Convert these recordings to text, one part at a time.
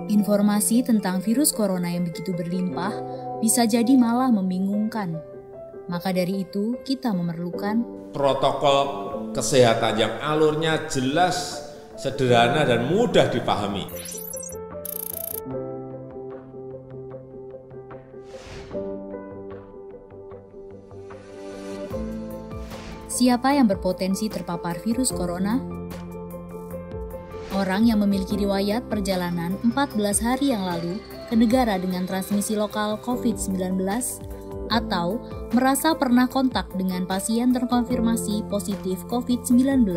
Informasi tentang virus corona yang begitu berlimpah bisa jadi malah membingungkan. Maka dari itu, kita memerlukan protokol kesehatan yang alurnya jelas, sederhana, dan mudah dipahami. Siapa yang berpotensi terpapar virus corona? Orang yang memiliki riwayat perjalanan 14 hari yang lalu ke negara dengan transmisi lokal COVID-19 atau merasa pernah kontak dengan pasien terkonfirmasi positif COVID-19.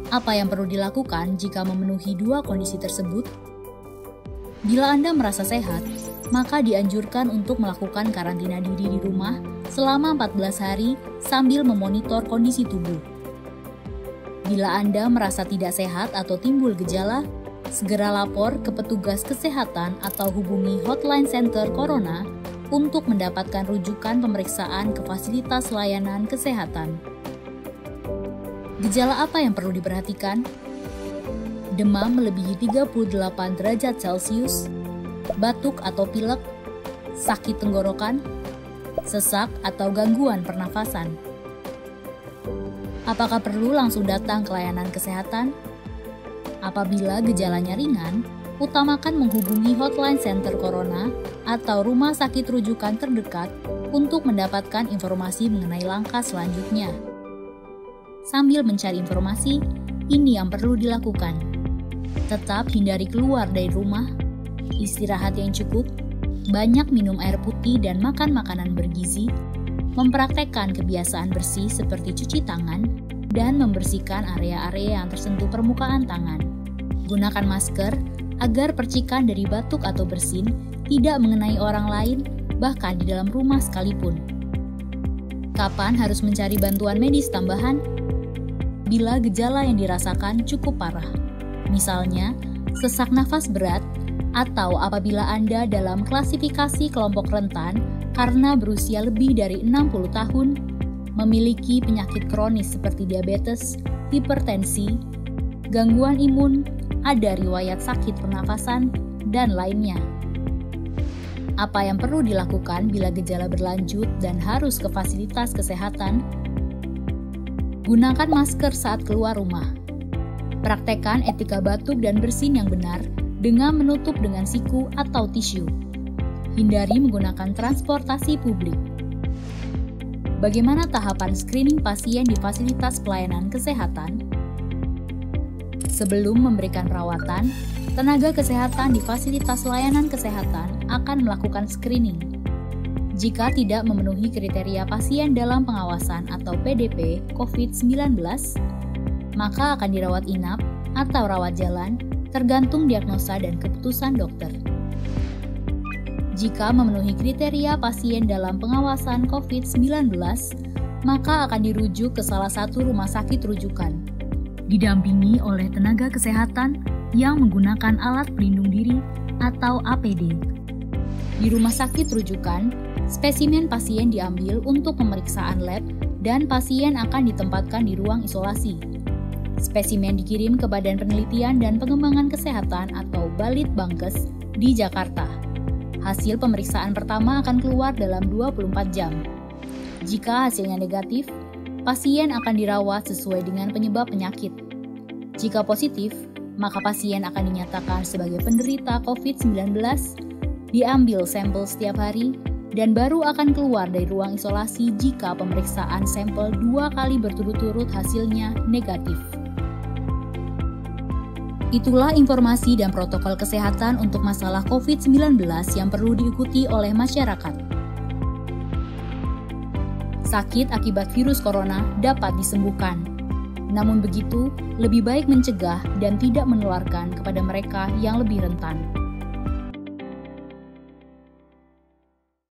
Apa yang perlu dilakukan jika memenuhi dua kondisi tersebut? Bila Anda merasa sehat, maka dianjurkan untuk melakukan karantina diri di rumah selama 14 hari sambil memonitor kondisi tubuh. Bila Anda merasa tidak sehat atau timbul gejala, segera lapor ke petugas kesehatan atau hubungi Hotline Center Corona untuk mendapatkan rujukan pemeriksaan ke fasilitas layanan kesehatan. Gejala apa yang perlu diperhatikan? Demam melebihi 38 derajat Celcius, batuk atau pilek, sakit tenggorokan, sesak atau gangguan pernafasan. Apakah perlu langsung datang ke layanan kesehatan? Apabila gejalanya ringan, utamakan menghubungi Hotline Center Corona atau rumah sakit rujukan terdekat untuk mendapatkan informasi mengenai langkah selanjutnya. Sambil mencari informasi, ini yang perlu dilakukan. Tetap hindari keluar dari rumah, istirahat yang cukup, banyak minum air putih dan makan makanan bergizi, mempraktekkan kebiasaan bersih seperti cuci tangan, dan membersihkan area-area yang tersentuh permukaan tangan. Gunakan masker agar percikan dari batuk atau bersin tidak mengenai orang lain, bahkan di dalam rumah sekalipun. Kapan harus mencari bantuan medis tambahan? Bila gejala yang dirasakan cukup parah, misalnya sesak nafas berat, atau apabila Anda dalam klasifikasi kelompok rentan karena berusia lebih dari 60 tahun, memiliki penyakit kronis seperti diabetes, hipertensi, gangguan imun, ada riwayat sakit pernafasan, dan lainnya. Apa yang perlu dilakukan bila gejala berlanjut dan harus ke fasilitas kesehatan? Gunakan masker saat keluar rumah. Praktekkan etika batuk dan bersin yang benar dengan menutup dengan siku atau tisu. Hindari menggunakan transportasi publik. Bagaimana tahapan screening pasien di fasilitas pelayanan kesehatan? Sebelum memberikan perawatan, tenaga kesehatan di fasilitas layanan kesehatan akan melakukan screening. Jika tidak memenuhi kriteria pasien dalam pengawasan atau PDP COVID-19, maka akan dirawat inap atau rawat jalan tergantung diagnosa dan keputusan dokter. Jika memenuhi kriteria pasien dalam pengawasan COVID-19, maka akan dirujuk ke salah satu rumah sakit rujukan, didampingi oleh tenaga kesehatan yang menggunakan alat pelindung diri atau APD. Di rumah sakit rujukan, spesimen pasien diambil untuk pemeriksaan lab dan pasien akan ditempatkan di ruang isolasi. Spesimen dikirim ke Badan Penelitian dan Pengembangan Kesehatan atau Balitbangkes di Jakarta. Hasil pemeriksaan pertama akan keluar dalam 24 jam. Jika hasilnya negatif, pasien akan dirawat sesuai dengan penyebab penyakit. Jika positif, maka pasien akan dinyatakan sebagai penderita COVID-19, diambil sampel setiap hari, dan baru akan keluar dari ruang isolasi jika pemeriksaan sampel 2 kali berturut-turut hasilnya negatif. Itulah informasi dan protokol kesehatan untuk masalah COVID-19 yang perlu diikuti oleh masyarakat. Sakit akibat virus corona dapat disembuhkan. Namun begitu, lebih baik mencegah dan tidak menularkan kepada mereka yang lebih rentan.